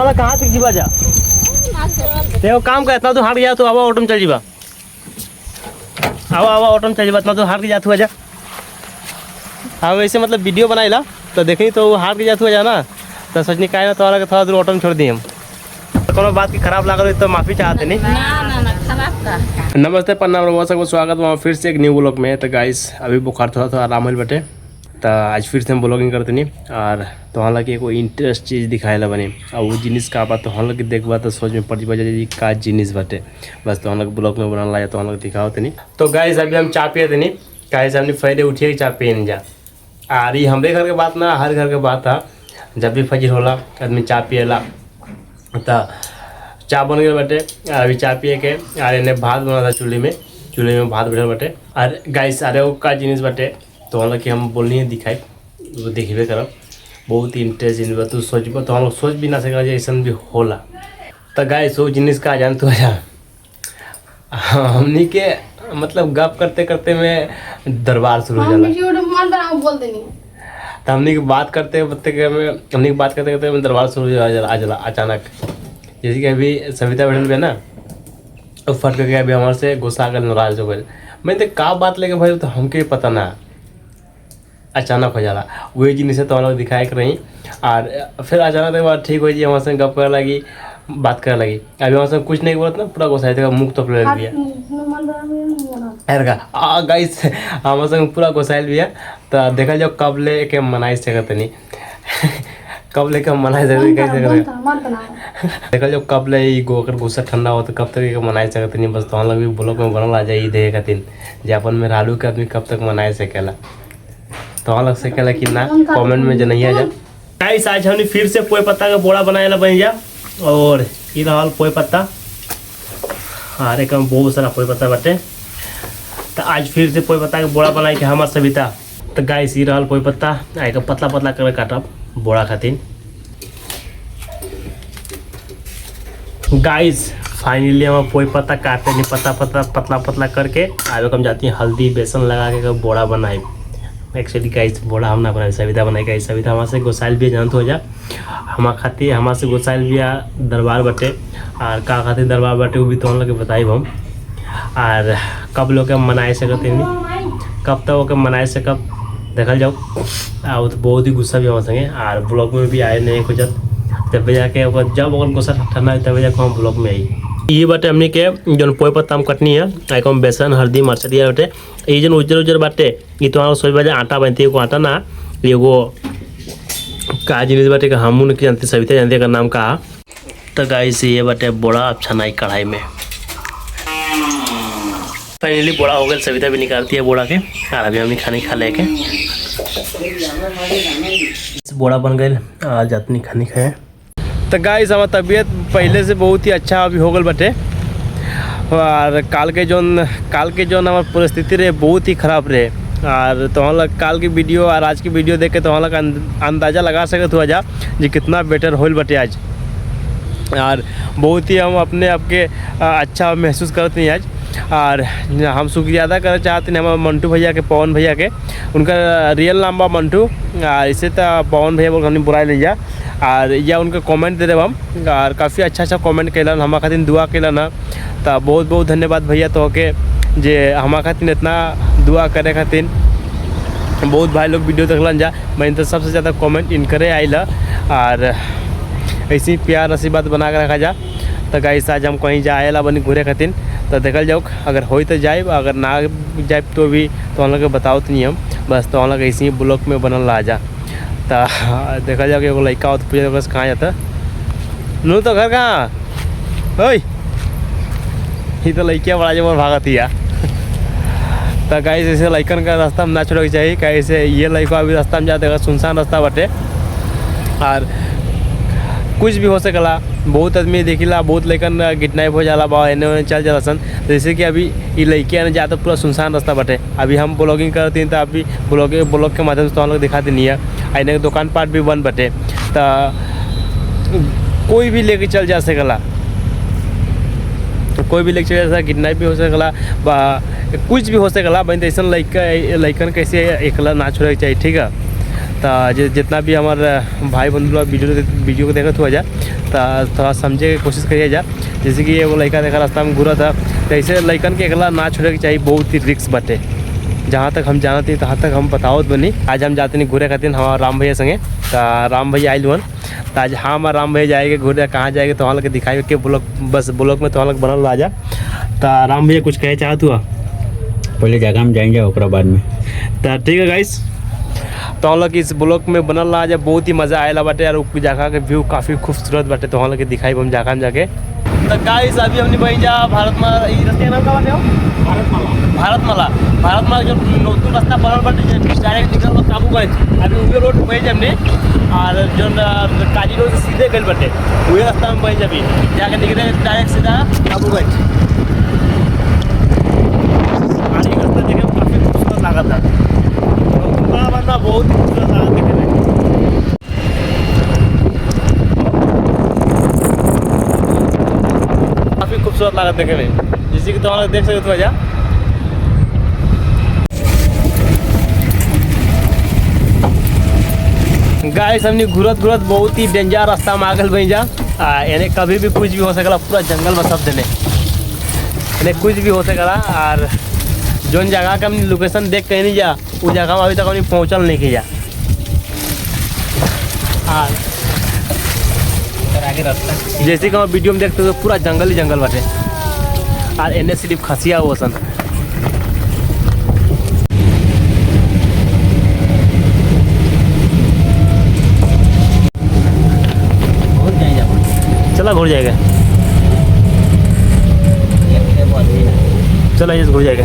कहाँ तक जीवा जा देखो काम कर इतना तो हार गया तो आवा ऑटो में चल जीवा आवा ऑटो में चल जीवा इतना तो हार के जात हुआ जा हाँ वैसे मतलब वीडियो बनाइला तो देखी तो हार के जात हुआ जा ना तो सोचनी का ना तुम्हारा थोड़ा दूर ऑटो में छोड़ दी हम कोनो बात की खराब लागल तो माफ़ी चाहते नहीं नमस्ते प्रणाम रउआ सबको स्वागत हुआ फिर से एक न्यू ब्लॉग में। तो गाइस अभी बुखार थोड़ा आराम होल बटे तो आज फिर से हम ब्लॉगिंग करते नहीं और तो हम लगे कोई इंटरेस्ट चीज़ दिखाएला बने और वो जिनिस का बात तो हम लोग देखबा तो सोच में पड़ जी का जिनिस बटे बस तो हम लोग ब्लॉग में बना ला तो हम लोग दिखाओते नहीं। तो गाइस अभी हम चाय पिए थे नहीं गाइस हमने फैले उठिए चाय पिए नहीं जा और ये हमारे घर के बात ना हर घर के बात था जब भी फजर होला आदमी चाय पिएला तो चाय बन गए बटे अभी चाय पिए के और इन्हें भात बना था चूल्हे में भात बैठल बटे और गाइस अरे वो का जिनिस बटे तो हम लोग कि हम बोलनी दिखाई वो देखबे करब बहुत ही इंटरेस्टिंग बा तू सोचब तो हम लोग सोच भी ना सकेला ऐसा भी होला। तो गाइस वो जिनिस का जान तो हमनी के मतलब गप करते करते में दरबार शुरू हो जाला तो हमनी की बात करते करते में दरबार शुरू हो जाला अचानक जैसे कि अभी सविता बैठल पे ना तो फट करके अभी हमारे से गुस्सा कर नाराज हो गए मैं तो का बात लेके भाई तो हमके पता ना अचानक हो जाला वही जिनिस से तो हम लोग दिखाए कर रही और फिर अचानक के बाद ठीक हो जी हमारे से गप करे लगी बात करे लगी अभी हमारे से कुछ नहीं बोलत ना पूरा गुस्सा थे मुख तो ले लिया गाइस हमारे से पूरा गुस्साइल भी है तो देखा जाओ कब ले के मनाई सकते नहीं कब लेकर मनाई सकते कैसे देखा जाओ कब ले अगर गुस्सा ठंडा हो तो कब तक मनाई सकते नहीं बस तो हम लोग भी ब्लॉग में बनल आ जाए दे खातिर जापन में रालू के आदमी कब तक मनाए सकेला तो हम लोग सकेला कि ना कमेंट में जनैया जा। गाइस आज हमने फिर से पोए पत्ता का बोड़ा बनाएला बन जा और ये रहा पोए पत्ता अरे कम बहुत सारा पोए पत्ता बटे तो आज फिर से पोए पत्ता का बोड़ा बनाए के हमार सविता। तो गाइस ये रहा पोए पत्ता आए का पतला पतला कर काटब बोड़ा खातिर। गाइस फाइनली हम पोई पत्ता काटते नहीं पतला पतला करके आगे हम जाती हैं हल्दी बेसन लगा के बोड़ा बनाए। एक्चुअली गाइस बोड़ा हम ना बनाए सविता बनाए गाइस सविता हमारे से गोसाइल भी जानते हो जा हमारे से गोसाइल भी दरबार बटे और का खातिर दरबार बटे वो भी तो हम लोग बताई हम और कब लोग मनाए सकते नहीं कब तक वो मनाए सकब देखल जाओ आ तो बहुत ही गुस्सा भी हमारे संगे और ब्लॉग में भी आए नहीं कुछ तब जाके जब अगर गुस्सा ठंडा तब जाके हम ब्लॉग में आई ये बाटे हमने के जो पोए पत्ता हम कटनी है आए हम बेसन हल्दी मरचा दिया बाटे ये जो उजर बाटे ये तो सोच बजे आटा बनती है आटा ना एगो का जिनिस बाटे का हमू नहीं जानते सविता जानते का नाम का। तो गाइस ये बाटे बोड़ा अब छनाई कढ़ाई में फाइनली बोड़ा हो गया सविता भी निकालती है बोड़ा के और अभी हमने खाने खा लेके बोड़ा बन गए आज अपनी खाने खाए। तो गाइस हमारा तबीयत पहले से बहुत ही अच्छा अभी हो गल बटे और काल के जो हमार परिस्थिति रहे बहुत ही खराब रहे और तो हम लोग काल की वीडियो और आज की वीडियो देख के तो हम लोग अंदाज़ा लगा सकते हुआ जा जी कितना बेटर होल बटे आज और बहुत ही हम अपने आप के अच्छा महसूस करते हैं आज और हम शुक्रिया अदा करना चाहते हैं हमारे मंटू भैया के पवन भैया के उनका रियल नाम बा मंटू इसे तो पवन भैया बोल हमने बुरा लिया और या उनका कमेंट दे देव हम और काफ़ी अच्छा कमेंट कैलन हमारे खातिर दुआ कैलन है तो बहुत बहुत धन्यवाद भैया तो के जे हमारे खातिर इतना दुआ करे खातिर बहुत भाई लोग वीडियो देखलन जा मैं तो सबसे ज़्यादा कमेंट इनकरे आइल और ऐसे ही प्यार आशीर्वाद बना के रखा जा। तो गाइस आज हम कहीं जाएला बनी घूरे खातिर तो देखल जाओ अगर हो तो जाए अगर ना जाए तो भी तो हम लोग बताओ तो नहीं हम बस तो हम लोग ऐसे ही ब्लॉक में बनल रहा जा। तो देखा जाओ कि एगो लड़का हो तो पूछे बस कहाँ जाता नू तो घर कहाँ ओए ये तो लड़किया बड़ा जबर भागत ही तो गाइस ऐसे लड़कन का रास्ता में ना छोड़े के चाहिए कैसे ये लड़का अभी रास्ता में जाते सुनसान रास्ता बटे और कुछ भी हो सकला बहुत आदमी देखिला बहुत लड़कन किडनैप हो जाला बा एने चल जाला सन जैसे कि अभी ये लड़कियाँ ने जाता पूरा सुनसान रास्ता बटे अभी हम ब्लॉगिंग करती हैं तो अभी ब्लॉग के माध्यम से तो हम लोग दिखाते नहीं है आने दुकान पाट भी बंद बटे तो कोई भी लेके चल जा सकला कोई भी लेके चल जा सकला किडनैप भी हो सकला कुछ भी हो सकला बन ऐसा लड़कन कैसे एकला ना छोड़े के चाहिए ठीक है। तो जितना भी हमारे भाई बंधु लोग वीडियो को देखत हुआ जा तो थोड़ा समझे के कोशिश करिए जा। जैसे कि एगो लड़का देखा रास्ता में घूरा था, तो ऐसे लड़कन के अगला ना छोड़े के चाहिए, बहुत ही रिक्स बटे। जहाँ तक हम जानते तहाँ तक हम बताओ बनी। आज हम जाते नहीं घूरे खातिर हमारा राम भैया संगे, तो राम भैया आइल हुन, तो आज हम राम भैया जाएंगे घूरे, कहाँ जाएंगे तो वहाँ लगे दिखाई के ब्लॉग, बस ब्लॉग में तो वहाँ लग बनल राजा। तो राम भैया कुछ कहे चाहत हुआ? पहले जगह में जाएंगे ओकरा बाद में। तो ठीक है गाइस, तो हम लोग इस ब्लॉग में बनल रहा जब बहुत ही मज़ा आएला बाटे यार। जगह के व्यू काफ़ी खूबसूरत बाटे, तो हम लोग दिखाई हम जगह में जाके। तो गाइस अभी हमने बन जा भारतमाला, रास्ते का नाम का बाटे हो भारतमाला जो नौतू रास्ता बनल बाटे डायरेक्ट निकल बा काबूगंज। अभी वही रोड बन हमने, और जो काजी रोड से सीधे गल बाटे वही रास्ता में बन जाबी, जाके निकले डायरेक्ट सीधा काबूगंज। और ये रास्ता देखे काफ़ी खूबसूरत लागत था, बनना बहुत ही खूबसूरत लागत देखे में। काफ़ी खूबसूरत लागत देखे में, जैसे कि तुम लोग देख सकते हो। जा गाइस हमने घूरत बहुत ही डेंजर रास्ता में आगल बन जा। इन्हें कभी भी कुछ भी हो सकला, पूरा जंगल में सब देने इन्हें कुछ भी हो सकला। और जोन जगह का हमने लोकेशन देख कहीं नहीं जा, उस जगह में अभी तक हमने पहुँचल नहीं की जा। और आगे रास्ता जैसे कि हम वीडियो में देखते हो पूरा जंगल ही जंगल बाटे, और इन्हें सिर्फ खसिया हुआ सन। चला घुर जाएगा, चलो ये घुर जाएगा।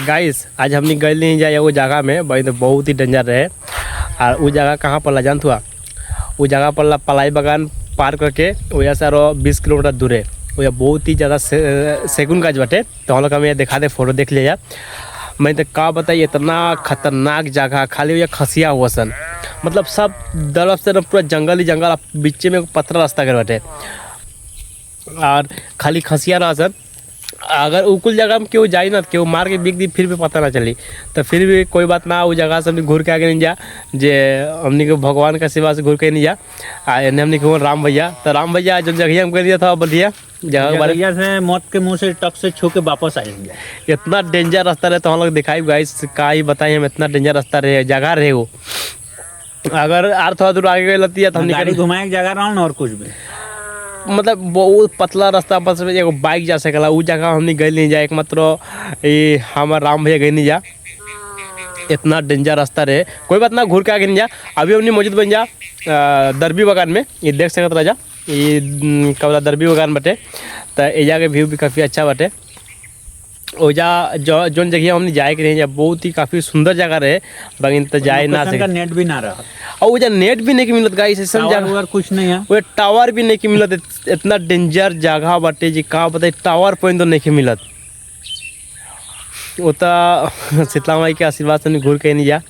गाइस आज हमने गए नहीं जाए वो जगह में भाई, तो बहुत ही डेंजर रहे। और वो जगह कहाँ पर ला जानत हुआ? वो जगह पर पलाई बागान पार करके वजह से आरो 20 किलोमीटर दूर है। वह बहुत ही ज़्यादा सेगुन गाछ बाटे, तो हम लोग हमें दिखा दे, फोटो देख लिया। मैं तो का बताइए, इतना खतरनाक जगह, खाली वह खसिया हुआ सन, मतलब सब तरफ से पूरा जंगल ही जंगल, बीच में पत्थर रास्ता कर बाटे और खाली खसिया रहा सन। अगर उकुल जगह में क्यों जाए ना, क्यों मार के बिक दी फिर भी पता ना चली, तो फिर भी कोई बात ना। वो जगह से हमने घूर के आगे नहीं जा, जे हमने को भगवान का सेवा से घूर के नहीं जा। एने हमने को राम भैया, तो राम भैया जो जगह हम कर दिया था बढ़िया जगह के बारे से मौत के मुंह से टक से छू के वापस आए। इतना डेंजर रास्ता रहे, तो हम लोग दिखाई गाइस का ही बताइए हम, इतना डेंजर रास्ता रहे, जगह रहे वो। अगर आर थोड़ा दूर आगे गए तो हम गाड़ी घुमाए जगह रहा हूँ और कुछ भी, मतलब बहुत पतला रास्ता पर एगो बाइक जा सकला। उस जगह हमने गए नहीं जा, एकमात्र ये हमारे राम भैया गए नहीं जा। इतना डेंजर रास्ता रहे, कोई बात ना, घूर के आगे नहीं जा। अभी हमने मौजूद बन जा दरबी बागान में, ये देख सकते राजा, ये कबला दरबी बागान बटे। तो एजा के व्यू भी काफ़ी अच्छा बटे। ओजा जोन जगह हमने जाए के नहीं जा, बहुत ही काफ़ी सुंदर जगह रहे, बगिन तो जाए ना सके, नेट भी ना रहा, और उजा नेट भी नहीं मिलत गाइस, ऐसा जगह कुछ नहीं है, वो टावर भी नहीं मिलत। इतना डेंजर जगह बाटे जी, का बताए, टावर पॉइंट तो नहीं मिलत। वो तो शीतला माई के आशीर्वाद से घूर के नहीं जा।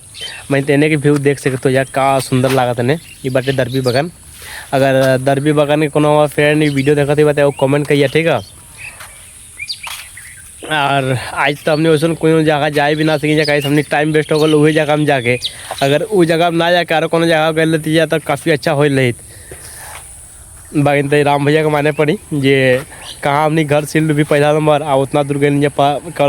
मैं तेने के व्यू देख सकते हो, या का सुंदर लागत ने। ये बाटे दरबी बागान। अगर दरबी बागान के कोनो फ्रेंड वीडियो देखते बताए वो कमेंट करिए, ठीक है। और आज तो हमने वैसे कोई जगह जाए भी ना सकी जा, कहीं हमने टाइम वेस्ट हो गल वही जगह में जाके। अगर वो जगह में ना जाके और कोनो जगह गए लेती जा तो काफ़ी अच्छा हो रही। बाकी तो राम भैया के माने पड़ी जे कहाँ हमने घर सिल भी पहला नंबर, आ उतना दूर गए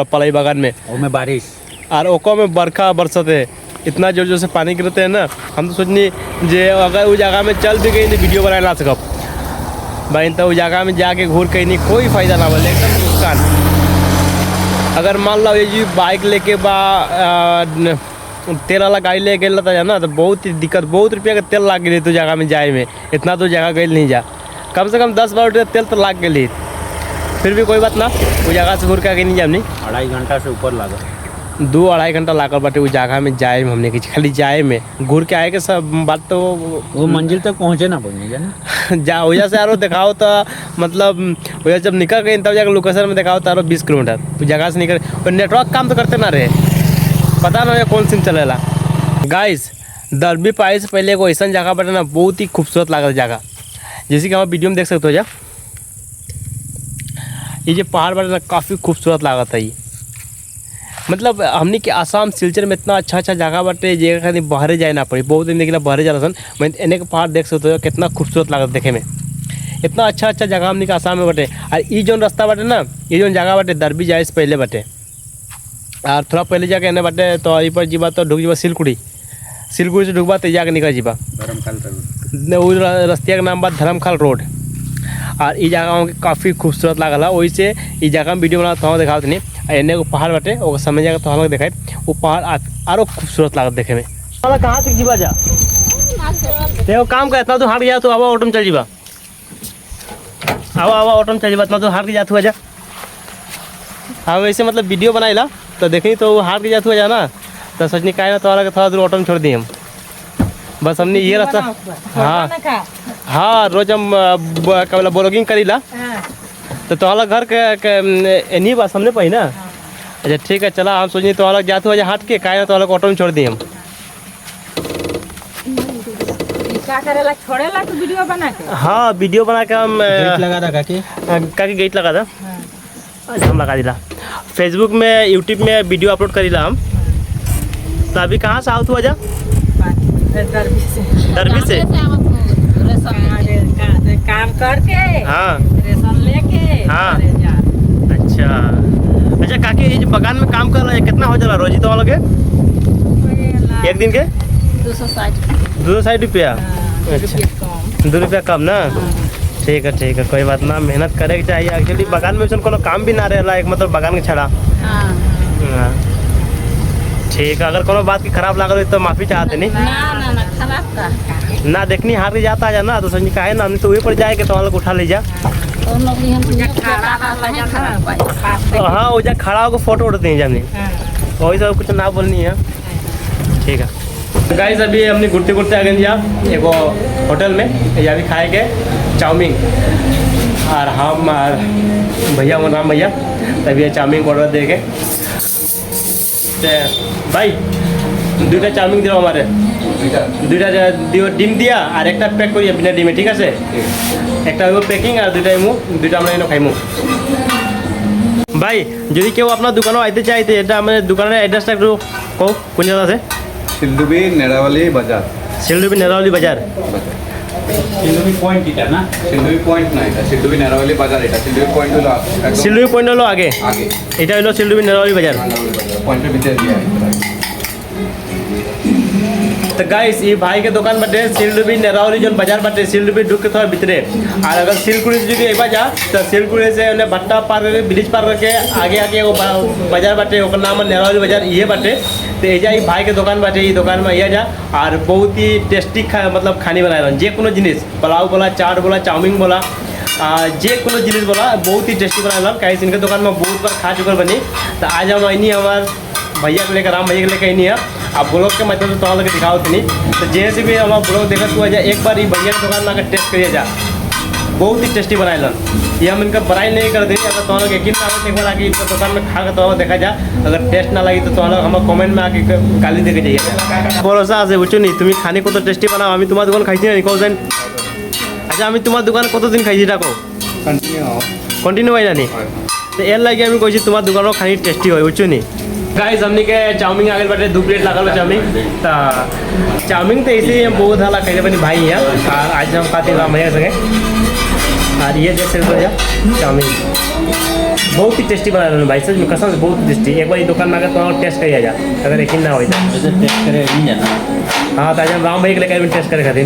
पलाई बागान में बारिश और ओको में बरखा बरसते, इतना जोर जोर से पानी गिरते हैं ना। हम तो सोचनी जे अगर वो जगह में चल भी गई तो वीडियो बनाए ना सकब भाई, तो उस जगह में जाके घूर कहीं नहीं कोई फ़ायदा ना बोले, एकदम नुकसान। अगर मान लो ये जी बाइक लेके तेल वाला गाड़ी ले गए था ना, तो बहुत ही दिक्कत, बहुत रुपया का तेल लाग गई तो जगह में जाए में। इतना तो जगह गई नहीं जा, कम से कम 10-12 रुपया तेल तो लाग गई। फिर भी कोई बात ना, वो जगह से घूर के आगे नहीं जाए। नहीं 2.5 घंटा से ऊपर लगा, 2-2.5 घंटा लागल बाटे उस जगह में जाए में। हमने कि खाली जाए में, घूर के आए के सब बात तो वो मंजिल तक पहुँचे ना पहुँचे ना जा वजह से आरो दिखाओ तो, मतलब वजह जब निकल गए तब जाकर लोकेशन में दिखाओ तो आरो 20 किलोमीटर तो जगह से निकल। नेटवर्क काम तो करते ना रहे, पता ना कौन सीन चलेला। गाइस दरबी पाए से पहले एगो ऐसा जगह बटे ना बहुत ही खूबसूरत लागल जगह, जैसे कि हम वीडियो में देख सकते हो। जा ये जो पहाड़ बटे ना काफ़ी खूबसूरत लागत है। मतलब हमने के आसाम सिलचर में इतना अच्छा अच्छा जगह बटे जे खाली बाहरे जाए ना पड़ी, बहुत दिन देखिए बाहरे जा सन। मैं एने के पहाड़ देख सकते हो कितना खूबसूरत लागत देखे में। इतना अच्छा अच्छा जगह हमने के आसाम में बटे। और ये जो रास्ता बटे ना, ये जो जगह बटे दरबी जाए से पहले बटे, और थोड़ा पहले जाके एने बटे तो ये पर जीवा तो ढुक जीवा सिलकुड़ी से ढुकबा तो जाके निकल जीवा रस्तिया के नाम बा धर्मखाल रोड। और ये जगह हमके काफ़ी खूबसूरत लागल है, वही से ये जगह में वीडियो बना तो दिखावत नहीं। एने को पहाड़ बटे वो समय जगह तो हम लोग देखाए, वो पहाड़ आरो खूबसूरत लागत देखे में। कहाँ तक जीवा जा तो काम कर, इतना तो हाट गया तो आवा ऑटो में चल जीवा, आवा ऑटो में चल जीवा, इतना तो हाट के जात हुआ जा। हाँ वैसे मतलब वीडियो बनाइला तो देखी तो हाट के जात हुआ जा ना, तो सोचनी का ना तो थोड़ा दूर ऑटो में छोड़ दी हम। बस हमने ये रास्ता, हाँ रोज हम क्या ब्लॉगिंग करीला तो तोहरा घर के नहीं बस हमने पही ना। अच्छा ठीक है चला, हम सोचनी तोहरा जाते हुआ हाट के का ना तोहरा ऑटो में छोड़ दी हम। क्या करेला छोड़ेला तो वीडियो बना के? हाँ वीडियो बना के हम गेट लगा था काकी गेट लगा था। अच्छा हम लगा दिला फेसबुक में यूट्यूब में वीडियो अपलोड करीला हम। तो अभी कहाँ से आओ तू आजा? दरबी से काम करके हाँ रेशन लेके हाँ। घरे जा। अच्छा काकी ये जो बगान में काम कर रहा है कितना हो जाला रोजी तो लगे एक दिन के? 260 रुपया। अच्छा 2 रुपया कम ना। ठीक है कोई बात ना, मेहनत करे के चाहिए। एक्चुअली बगान में कोनो काम भी ना रहेला, एक मतलब बगान के छड़ा। हाँ ठीक है, अगर कोनो बात की खराब लागल तो माफ़ी चाहते नहीं ना खराब का ना। देखनी हार के जाता है ना तो समझ काहे ना, हमने तो वही पर जाए के तो लोग उठा ले जा। हाँ वो जा खड़ा होकर फोटो उठते हैं जाने, वही सब कुछ ना बोलनी है। ठीक है गाइस अभी हमने घुटते घुटते आ गए एगो होटल में, या भी खाए के चाउमीन। और हम भैया राम भैया तभी चाउमीन ऑर्डर दे के भाई 2टा चाउमीन दियो हमारे, 2टा दियो डिम दिया और एक पैक करिए बिना डिमे। ठीक है एक पैकिंग और 2टा मैं खाइमु। भाई যদি কেউ আপনার দোকানে আইতে চাইতে এটা মানে দোকানের অ্যাড্রেসটা একটু কও কোন জায়গা আছে? सिलडुबी नेरावली बाजार। শিলডুবি নেরাওলি বাজার। सिंधुबी पॉइंट इटा ना, सिलडुबी पॉइंट ना, এটা सिलडुबी नेरावली बाजार। এটা सिलडुबी पॉइंट হলো একদম শিলডুবি পয়েন্ট হলো আগে, আগে। এটা হলো শিলডুবি নেরাওলি বাজার। পয়েন্টের ভিতরে দিয়ে तो गाइस ये भाई के दुकान बटे सिलडुबी नेरावली जो बाजार बटे सिलडुबी ढुक के थोड़ा भीतरे। और अगर सिलकुड़ी से जो एक जा तो सिलकुड़ी से उन्हें भट्टा पार करके ब्रिज पार करके आगे वो बाजार बटे ओकर नाम नेरावली बाजार ये बटे। तो एजा ये भाई के दुकान बटे, ये दुकान में ये जा और बहुत ही टेस्टी मतलब खानी बनाए जे कोनो जिनिस पुलाव बोला, चाट बोला, चाउमीन बोला, जे कोनो जिनिस बोला बहुत ही टेस्टी बनाए। कहीं इनके दुकान में बहुत बार खा चुकल बनी। तो आज हम आईनी हमार भैया को लेकर, राम भैया को लेकर आईनी है। आप ब्लॉग के माध्यम से तो लगे दिखाओ नहीं तो जैसे भी हमारा ब्लॉग देखा हुआ जाए एक बार ये भैया की दुकान में आकर टेस्ट करिए जा, बहुत ही टेस्टी बनाए लन। ये हम इनका बड़ाई नहीं करते, अगर तो लोग यकीन ना हो एक बार आके इनका दुकान में खा कर तो देखा जा, अगर टेस्ट ना लगी तो लोग हमें कमेंट में आके गाली दे के जाइए। भरोसा আছে বুঝছো নি তুমি খানি কত টেস্টি বানাও, আমি তোমার দোকান খাইছি না কও দেন। আচ্ছা আমি তোমার দোকান কতদিন খাইছি এটা কও? কন্টিনিউ হয় জানি তো এর লাগে আমি কইছি তোমার দোকানও খানি টেস্টি হয় বুঝছো নি। गाइस हमने के चाउमीन आगे बटे 2 प्लेट लागल चाउमीन। तो चाउमीन तो ऐसे ही हम बहुत हाला खाई बनी भाई हैं। और आज हम खाते राम भैया संगे। और ये जैसे चाउमीन बहुत ही टेस्टी बना रहे भाई, सच में कसम से बहुत टेस्टी। एक बार ये दुकान में आकर तो टेस्ट करिए जा, अगर यकीन ना हो टेस्ट करे नहीं जाना। हाँ तो आज हम राम भैया के लेकर टेस्ट करे खातिर।